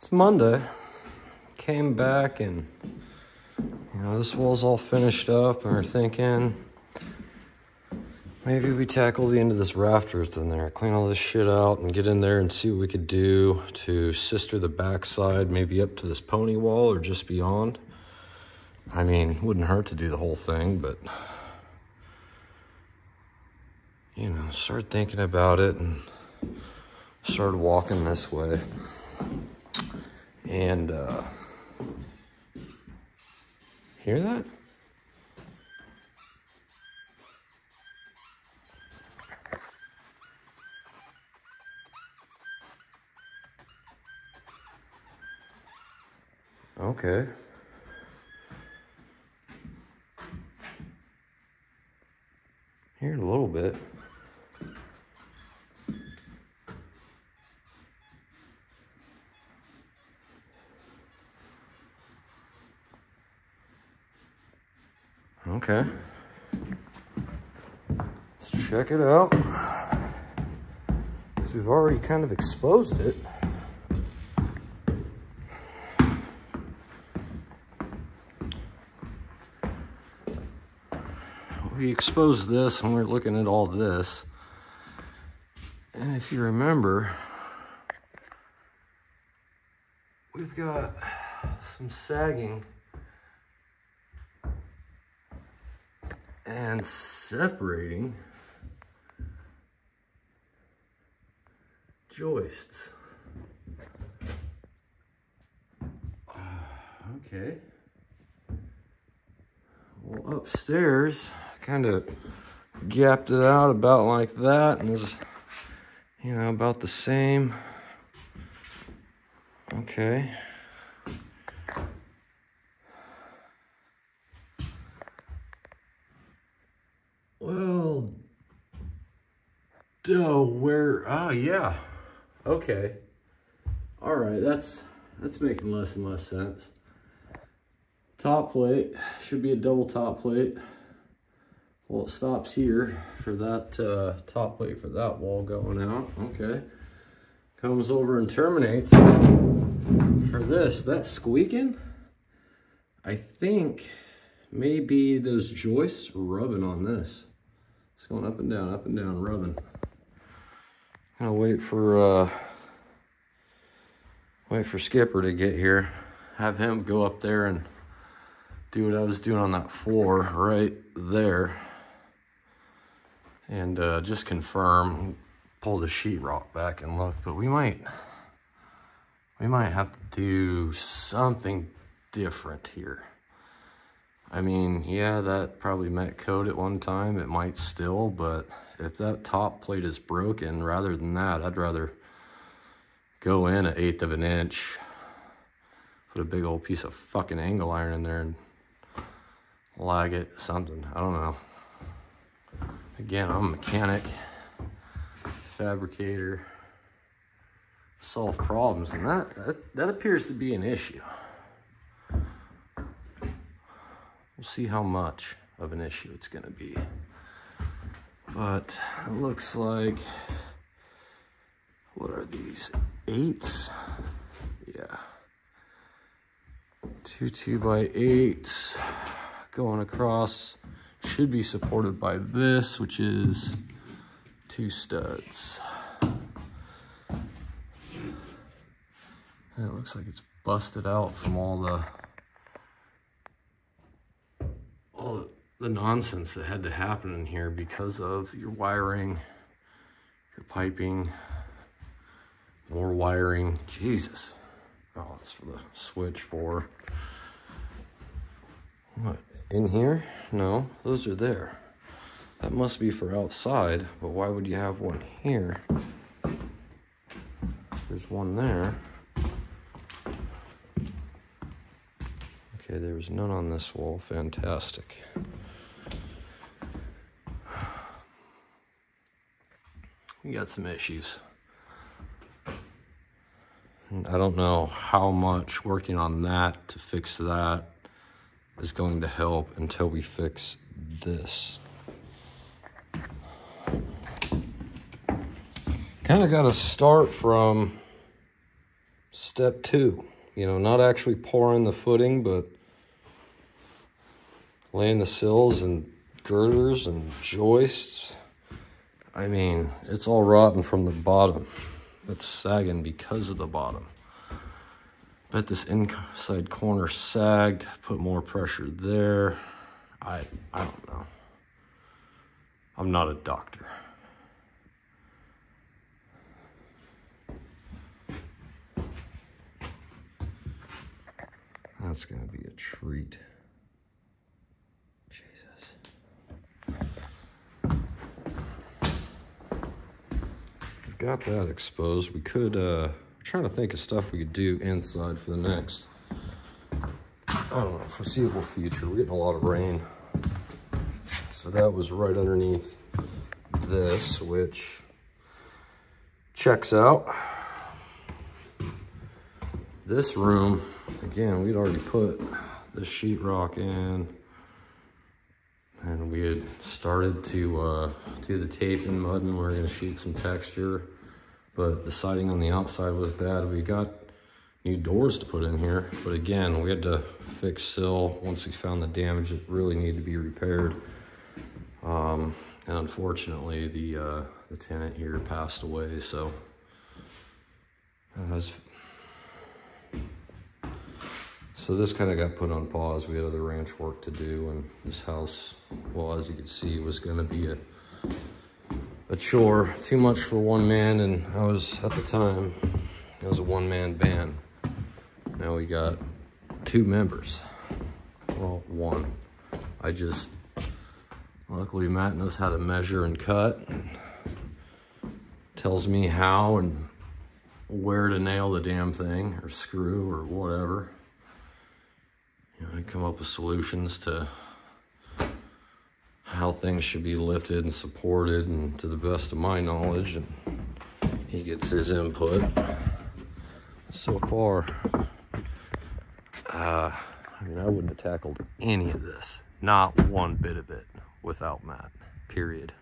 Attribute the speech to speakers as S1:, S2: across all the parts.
S1: It's Monday. Came back and, this wall's all finished up and we're thinking maybe we tackle the end of this rafters in there, clean all this shit out and get in there and see what we could do to sister the backside, maybe up to this pony wall or just beyond. I mean, wouldn't hurt to do the whole thing, but, start thinking about it and started walking this way. And, hear that? Okay. Here a little bit. Okay. Let's check it out. Because we've already kind of exposed it. We exposed this when we were looking at all this. And if you remember, we've got some sagging and separating joists. Okay. Well, upstairs, kind of gapped it out about like that, and was, about the same. Okay. Well, yeah. Okay. All right, that's making less and less sense. Top plate should be a double top plate. Well, it stops here for that top plate for that wall going out. Okay. Comes over and terminates for this. That's squeaking. I think maybe those joists are rubbing on this. It's going up and down, rubbing. Gonna wait for Skipper to get here. Have him go up there and do what I was doing on that floor right there. And just confirm, pull the sheetrock back and look. But we might have to do something different here. I mean, yeah, that probably met code at one time. It might still, but if that top plate is broken, rather than that, I'd rather go in 1/8 of an inch, put a big old piece of fucking angle iron in there and lag it, something. I don't know. Again, I'm a mechanic, fabricator, solve problems, and that appears to be an issue. We'll see how much of an issue it's going to be. But it looks like, what are these, 8s? Yeah. 2 2x8s going across. Should be supported by this, which is 2 studs. And it looks like it's busted out from all the nonsense that had to happen in here because of your wiring, your piping, more wiring. Jesus. Oh, it's for the switch for what? In here? No, those are there. That must be for outside, but why would you have one here? There's one there. Okay, there's none on this wall. Fantastic. We got some issues. And I don't know how much working on that to fix that is going to help until we fix this. Kind of got to start from
S2: step 2. You know, not actually pouring the footing, but laying the sills and girders and joists. I mean, it's all rotten from the bottom. It's sagging because of the bottom. Bet this inside corner sagged, put more pressure there. I don't know. I'm not a doctor. That's gonna be a treat. Jesus. We've got that exposed. We could, I'm trying to think of stuff we could do inside for the next, I don't know, foreseeable future. We're getting a lot of rain. So that was right underneath this, which checks out. This room, again, we'd already put the sheetrock in, and we had started to do the tape and mud, and we were gonna sheet some texture, but the siding on the outside was bad. We got new doors to put in here, but again, we had to fix sill once we found the damage that really needed to be repaired. And unfortunately, the tenant here passed away, so so this kind of got put on pause. We had other ranch work to do, and this house, well, as you can see, was going to be a chore, too much for one man, and I was, at the time, it was a one-man band. Now we got 2 members. Well, 1. Luckily Matt knows how to measure and cut, and tells me how and where to nail the damn thing, or screw, or whatever. You know, I come up with solutions to how things should be lifted and supported, and to the best of my knowledge, and he gets his input. So far, I mean, I wouldn't have tackled any of this, not one bit of it, without Matt, period.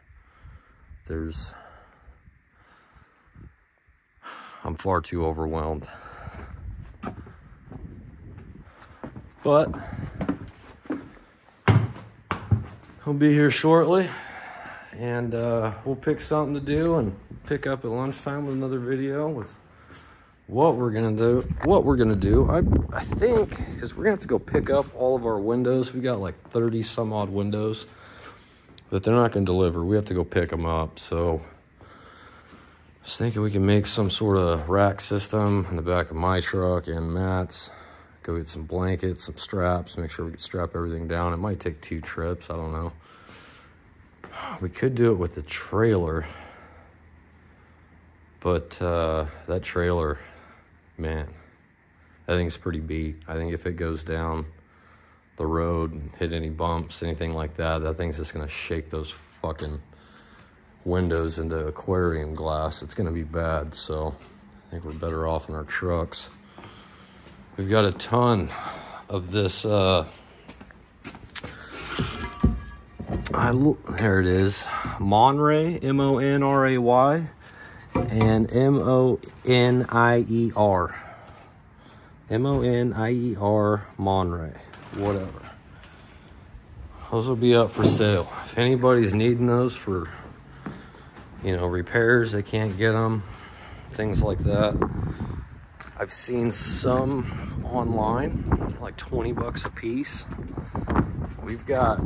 S2: I'm far too overwhelmed. But he'll be here shortly, and we'll pick something to do and pick up at lunchtime with another video with what we're gonna do. I think, because we're gonna have to go pick up all of our windows. We got like 30 some odd windows that they're not gonna deliver. We have to go pick them up. So I was thinking we can make some sort of rack system in the back of my truck and Matt's. Go get some blankets, some straps, make sure we can strap everything down. It might take 2 trips, I don't know. We could do it with the trailer, but that trailer, man, that thing's pretty beat. I think if it goes down the road and hit any bumps, anything like that, that thing's just gonna shake those fucking windows into aquarium glass. It's gonna be bad, so I think we're better off in our trucks. We've got a ton of this, there it is, Monray, M-O-N-R-A-Y, and M-O-N-I-E-R. M-O-N-I-E-R, Monray, whatever. Those will be up for sale. If anybody's needing those for, you know, repairs, they can't get them, things like that. I've seen some online, like 20 bucks a piece. We've got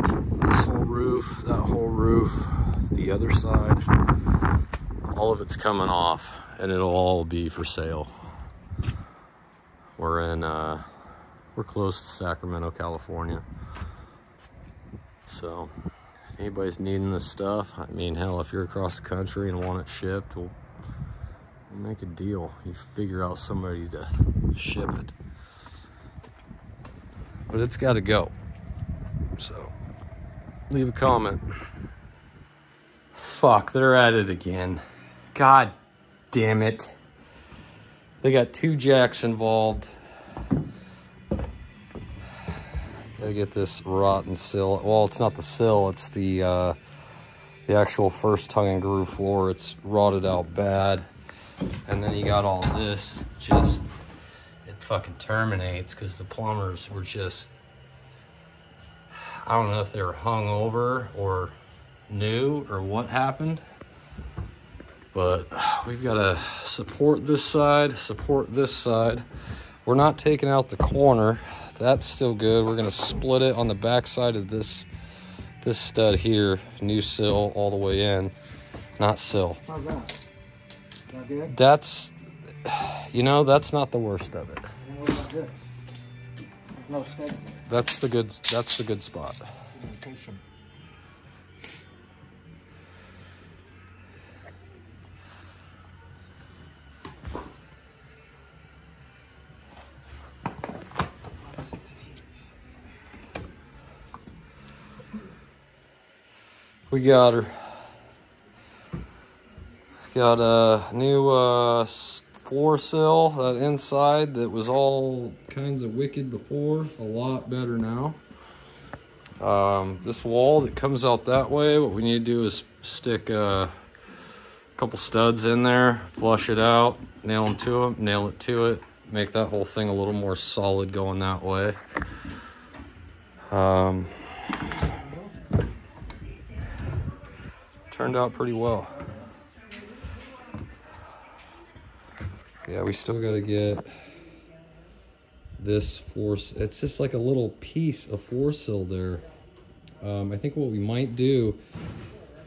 S2: this whole roof, that whole roof, the other side, all of it's coming off, and it'll all be for sale. We're close to Sacramento, California. So if anybody's needing this stuff, I mean, hell, if you're across the country and want it shipped, we'll make a deal. You figure out somebody to ship it. But it's got to go. So leave a comment. Fuck, they're at it again. God damn it. They got 2 jacks involved. Gotta get this rotten sill. Well, it's not the sill, it's the actual first tongue and groove floor. It's rotted out bad. And then you got all this just fucking terminates because the plumbers were just, I don't know if they were hung over or new or what happened, but we've got to support this side, support this side. We're not taking out the corner. That's still good. We're gonna split it on the back side of this stud here, new sill all the way in. Not sill.
S3: How's that? Is that good?
S2: That's, you know, that's not the worst of it.
S3: And what about this? There's no steak there.
S2: That's the good spot.
S3: Communication.
S2: We got her. Got a new floor sill, that inside that was all kinds of wicked before, a lot better now. This wall that comes out that way, what we need to do is stick a couple studs in there, flush it out, nail it to it, make that whole thing a little more solid going that way. Turned out pretty well. Yeah, we still got to get this floor. It's just like a little piece of floor sill there. I think what we might do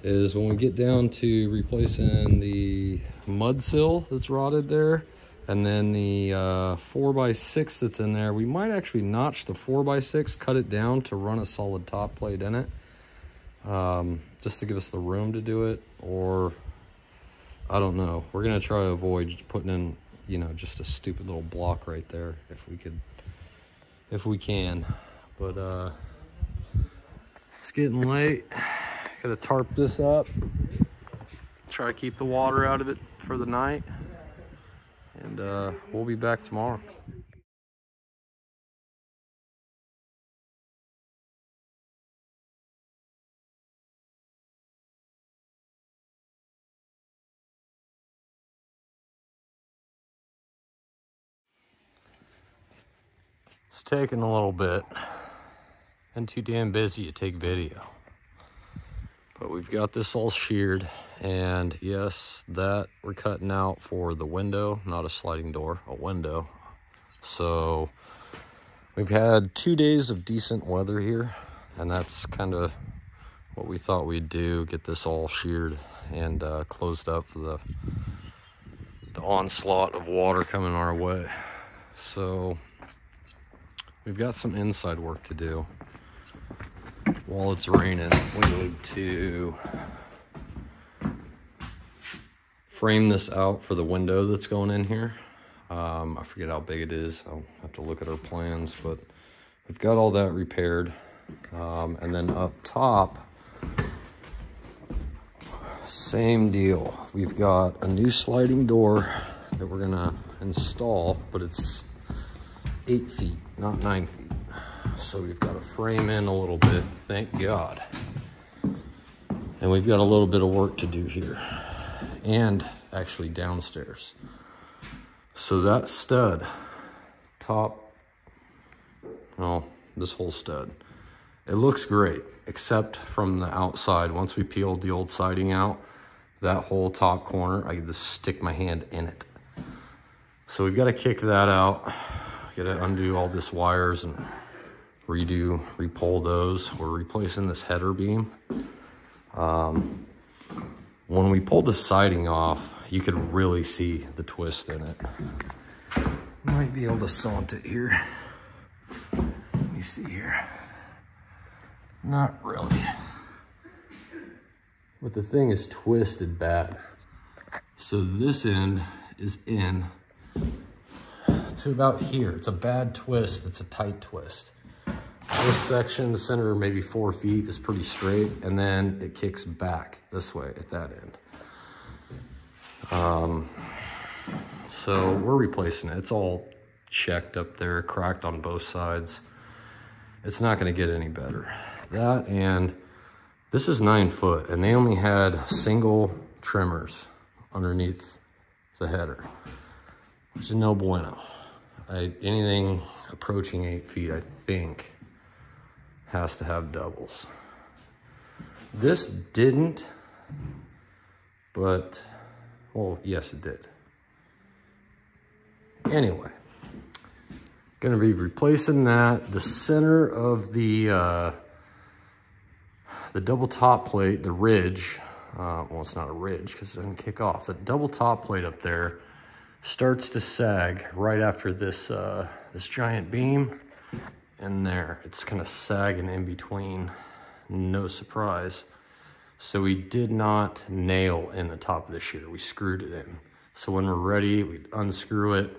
S2: is when we get down to replacing the mud sill that's rotted there, and then the 4x6 that's in there, we might actually notch the 4x6, cut it down to run a solid top plate in it, just to give us the room to do it. Or I don't know, we're gonna try to avoid putting in, you know, just a stupid little block right there if we can. But it's getting late. Gotta tarp this up, try to keep the water out of it for the night, and we'll be back tomorrow. It's taking a little bit. Been too damn busy to take video. But we've got this all sheared, and yes, that we're cutting out for the window, not a sliding door, a window. So we've had 2 days of decent weather here, and that's kind of what we thought we'd do, get this all sheared and closed up for the onslaught of water coming our way. So we've got some inside work to do. While it's raining, we need to frame this out for the window that's going in here. I forget how big it is. I'll have to look at our plans, but we've got all that repaired. And then up top, same deal. We've got a new sliding door that we're gonna install, but it's 8 feet, not 9 feet. So we've got to frame in a little bit, thank God. And we've got a little bit of work to do here, and actually downstairs. So that stud, top, well, this whole stud, it looks great, except from the outside. Once we peeled the old siding out, that whole top corner, I could just stick my hand in it. So we've got to kick that out, got to undo all this wires and repull those. We're replacing this header beam. When we pulled the siding off, you could really see the twist in it. Might be able to saunt it here. Let me see here. Not really. But the thing is twisted bad. So this end is in to about here. It's a bad twist, it's a tight twist. This section, the center maybe 4 feet, is pretty straight, and then it kicks back this way at that end. So we're replacing it. It's all checked up there, cracked on both sides. It's not gonna get any better. That, and this is 9 foot, and they only had single trimmers underneath the header, which is no bueno. Anything approaching 8 feet, I think, has to have doubles. This didn't, but, well, yes, it did. Anyway, gonna be replacing that. The center of the double top plate, the ridge, well, it's not a ridge because it doesn't kick off. The double top plate up there starts to sag right after this, this giant beam and there. It's kind of sagging in between, no surprise. So we did not nail in the top of the shear, we screwed it in. So when we're ready, we unscrew it,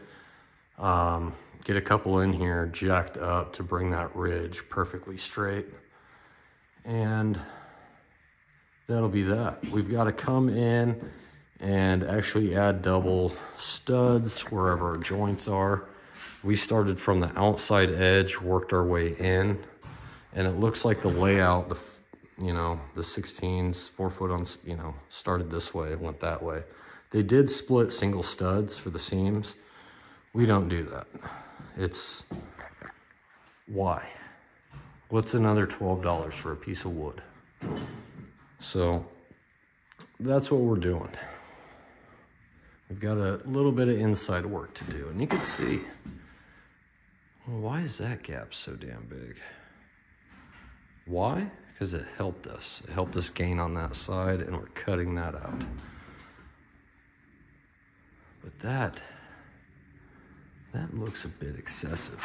S2: get a couple in here jacked up to bring that ridge perfectly straight. And that'll be that. We've got to come in and actually add double studs wherever our joints are. We started from the outside edge, worked our way in, and it looks like the layout, the 16s, 4 foot on, started this way, went that way. They did split single studs for the seams. We don't do that. It's, why? What's another $12 for a piece of wood? So that's what we're doing. We've got a little bit of inside work to do, and you can see, well, why is that gap so damn big? Why? Because it helped us. It helped us gain on that side, and we're cutting that out. But that looks a bit excessive.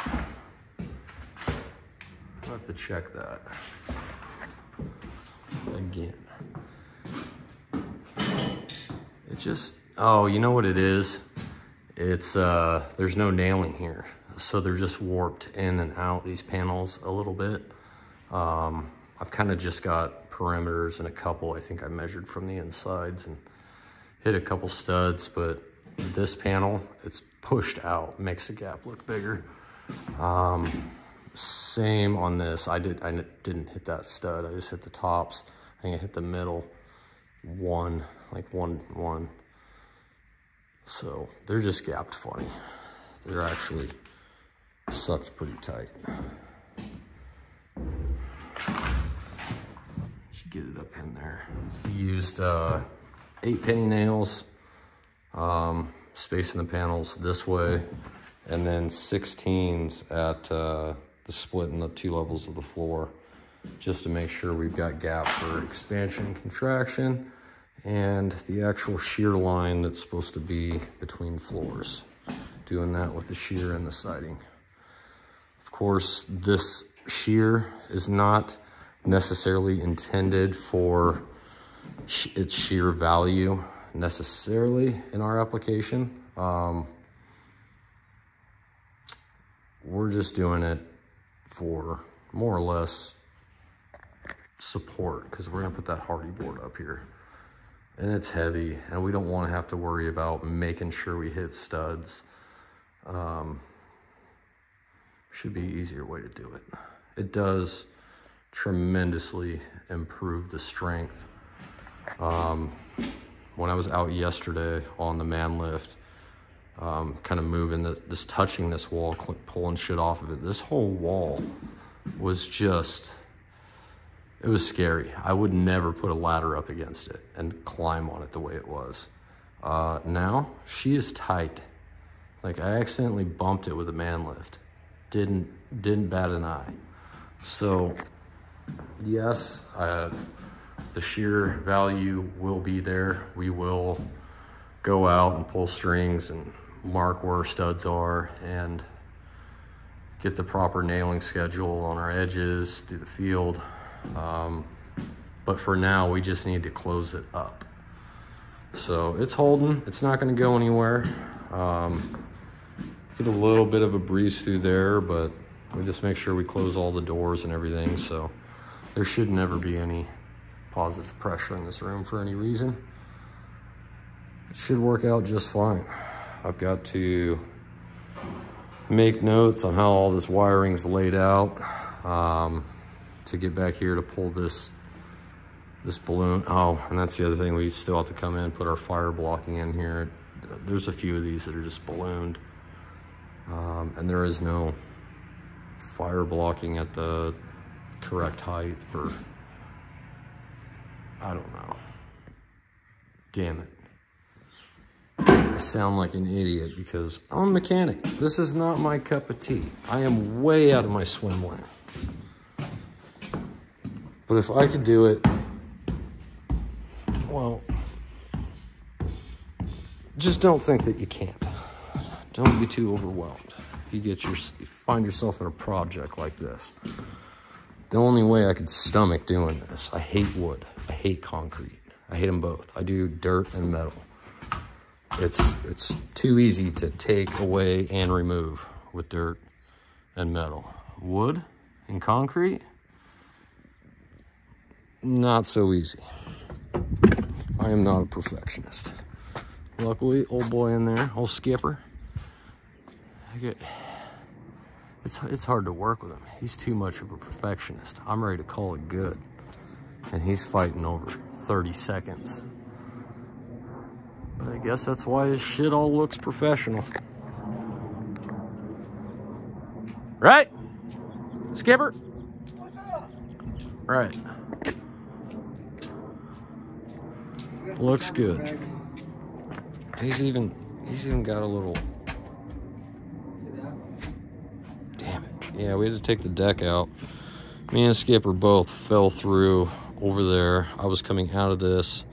S2: I'll have to check that again. It just, oh, you know what it is? It's, there's no nailing here. So they're just warped in and out, these panels, a little bit. I've kind of just got perimeters and a couple, I think I measured from the insides and hit a couple studs, but this panel, it's pushed out, makes the gap look bigger. Same on this. I didn't hit that stud. I just hit the tops. I think I hit the middle one. So they're just gapped funny. They're actually sucked pretty tight. Should get it up in there. We used 8 penny nails, spacing the panels this way, and then 16s at the split in the 2 levels of the floor, just to make sure we've got gap for expansion and contraction, and the actual shear line that's supposed to be between floors. Doing that with the shear and the siding. Of course, this shear is not necessarily intended for its shear value necessarily in our application. We're just doing it for more or less support, because we're gonna put that hardy board up here and it's heavy, and we don't want to have to worry about making sure we hit studs. Should be an easier way to do it. It does tremendously improve the strength. When I was out yesterday on the man lift, kind of moving this, touching this wall, pulling shit off of it, this whole wall was just, it was scary. I would never put a ladder up against it and climb on it the way it was. Now, she is tight. Like, I accidentally bumped it with a man lift. Didn't bat an eye. So, yes, the shear value will be there. We will go out and pull strings and mark where studs are and get the proper nailing schedule on our edges through the field. But for now, we just need to close it up. So it's holding, it's not gonna go anywhere. Get a little bit of a breeze through there, but we just make sure we close all the doors and everything. So there should never be any positive pressure in this room for any reason. It should work out just fine. I've got to make notes on how all this wiring's laid out to get back here to pull this balloon. Oh, and that's the other thing. We still have to come in and put our fire blocking in here. There's a few of these that are just ballooned. And there is no fire blocking at the correct height for, I don't know. Damn it. I sound like an idiot because I'm a mechanic. This is not my cup of tea. I am way out of my swim lane. But if I could do it, well, just don't think that you can't. Don't be too overwhelmed. If you find yourself in a project like this, the only way I could stomach doing this, I hate wood, I hate concrete, I hate them both. I do dirt and metal. It's too easy to take away and remove with dirt and metal. Wood and concrete, not so easy. I am not a perfectionist. Luckily, old boy in there, old Skipper, it's hard to work with him. He's too much of a perfectionist. I'm ready to call it good. And he's fighting over 30 seconds. But I guess that's why his shit all looks professional. Right? Skipper?
S3: What's up?
S2: Right. Looks good. He's even got a little... Damn it. Yeah, we had to take the deck out. Me and Skipper both fell through over there. I was coming out of this,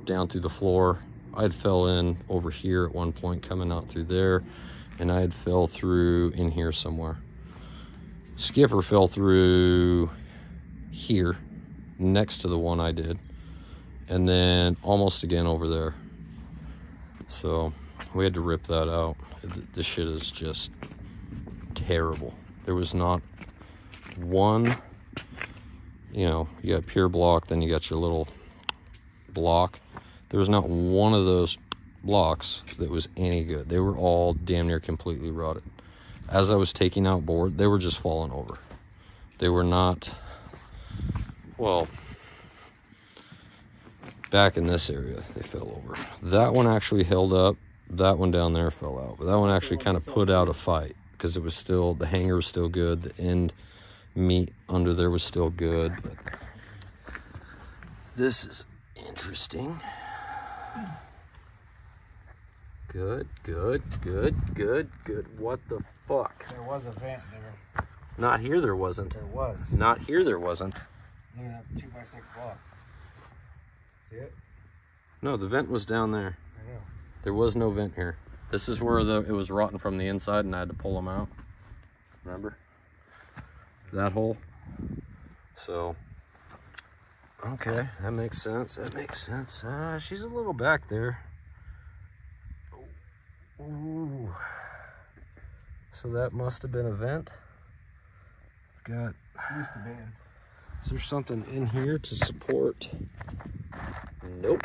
S2: down through the floor. I had fell in over here at one point, coming out through there, and I had fell through in here somewhere. Skipper fell through here, next to the one I did, and then almost again over there. So we had to rip that out. This shit is just terrible. There was not one, you know, you got pure block, then you got your little block. There was not one of those blocks that was any good. They were all damn near completely rotted. As I was taking out board, they were just falling over. They were not, well, back in this area, they fell over. That one actually held up. That one down there fell out. But that one actually kind of put out a fight because it was still, the hanger was still good. The end meat under there was still good. But this is interesting. Good, good, good, good, good. What the fuck?
S3: There was a vent there.
S2: Not here there wasn't.
S3: There was.
S2: Not here there wasn't.
S3: Look at that 2x6 block. See it?
S2: No, the vent was down there.
S3: I know.
S2: There was no vent here. This is where it was rotten from the inside and I had to pull them out. Remember? That hole. So, okay, that makes sense. That makes sense. She's a little back there. Ooh. So that must have been a vent. I've got...
S3: Used to be.
S2: Is there something in here to support? Nope.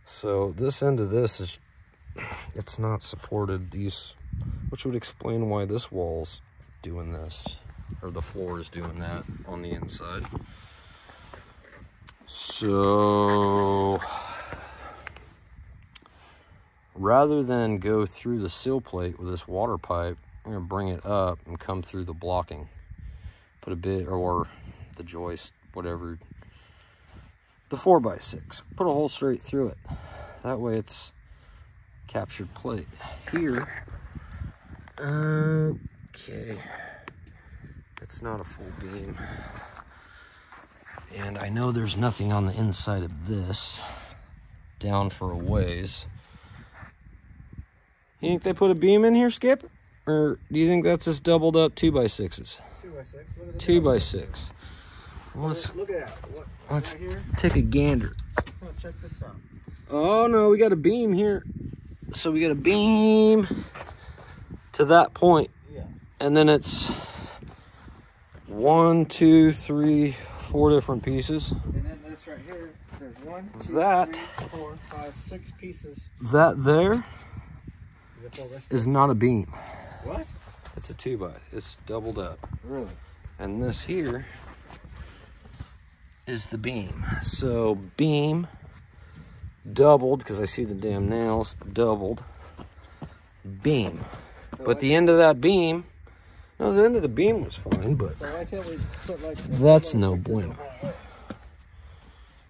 S2: So this end of this is, it's not supported. These, which would explain why this wall's doing this, or the floor is doing that on the inside. So rather than go through the sill plate with this water pipe, I'm gonna bring it up and come through the blocking. Put a bit, or the joist, whatever, the 4x6. Put a hole straight through it. That way it's captured plate. Here, okay, it's not a full beam. And I know there's nothing on the inside of this, down for a ways. You think they put a beam in here, Skip? Or do you think that's just doubled up 2x6s?
S3: 2x6.
S2: 2x6.
S3: Look at that. What?
S2: Let's
S3: Right here?
S2: take a gander.
S3: Oh, check this out.
S2: Oh no, we got a beam here. So we got a beam to that point.
S3: Yeah.
S2: And then it's 1, 2, 3, 4 different pieces.
S3: And then this right here, there's 1, 2,
S2: That-
S3: 3, 4, 5, 6 pieces.
S2: That there
S3: Is that all this?
S2: is not a beam.
S3: What?
S2: It's a 2x. It's doubled up.
S3: Really?
S2: And this here is the beam. So beam doubled, because I see the damn nails, doubled. beam. But the end of that beam, no, the end of the beam was fine, but
S3: So why can't we put like
S2: that's no bueno.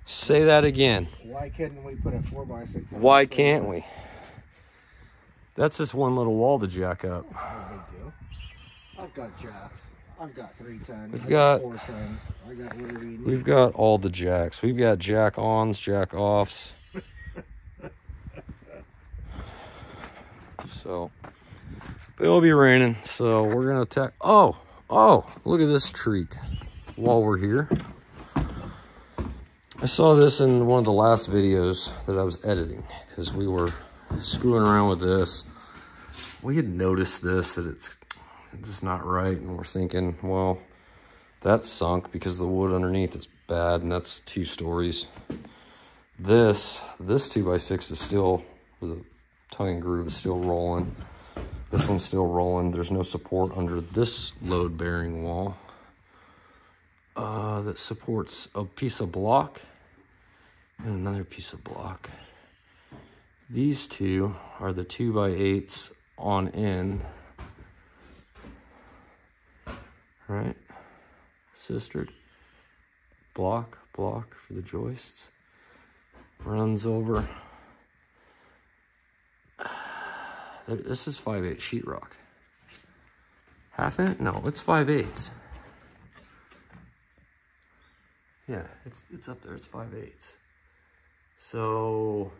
S2: Say that again.
S3: Why couldn't we put a 4x6?
S2: Why can't we? That's just one little wall to jack up.
S3: No big deal. I've got jacks. I've got 3 tons.
S2: We've
S3: I've
S2: got
S3: 4 tons. I got whatever you need.
S2: We've got all the jacks. We've got jack ons, jack offs. So, but it'll be raining, so we're gonna attack. Oh, look at this treat while we're here. I saw this in one of the last videos that I was editing because we were screwing around with this. We had noticed this, that it's just not right, and we're thinking, well, that's sunk because the wood underneath is bad, and that's 2 stories. This 2x6 is still, the tongue and groove is still rolling. This one's still rolling. There's no support under this load-bearing wall that supports a piece of block and another piece of block. These 2 are the 2x8s on end. Right? Sistered. Block for the joists. Runs over. This is 5/8 sheetrock. Half inch? No, it's 5/8. Yeah, it's up there. It's 5/8. So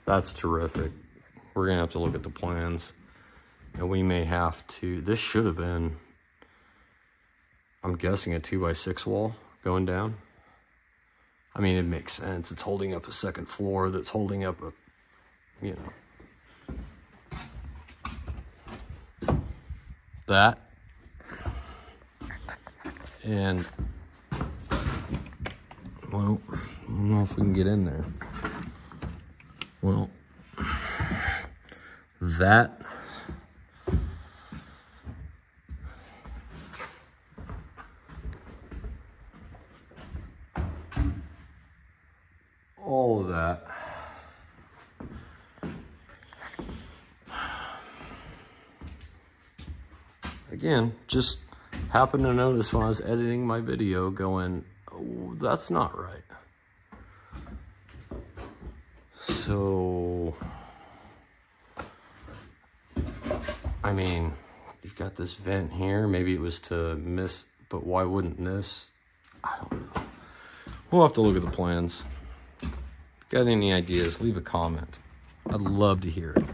S2: that's terrific. We're gonna have to look at the plans, and we may have to. This should have been, I'm guessing, a 2x6 wall going down. I mean, it makes sense. It's holding up a second floor that's holding up a, you know, that. And, well, I don't know if we can get in there. Well, that. All of that. Again, just happened to notice when I was editing my video going, oh, that's not right. So, I mean, you've got this vent here. Maybe it was to miss, but why wouldn't this? I don't know. We'll have to look at the plans. Got any ideas, leave a comment. I'd love to hear it.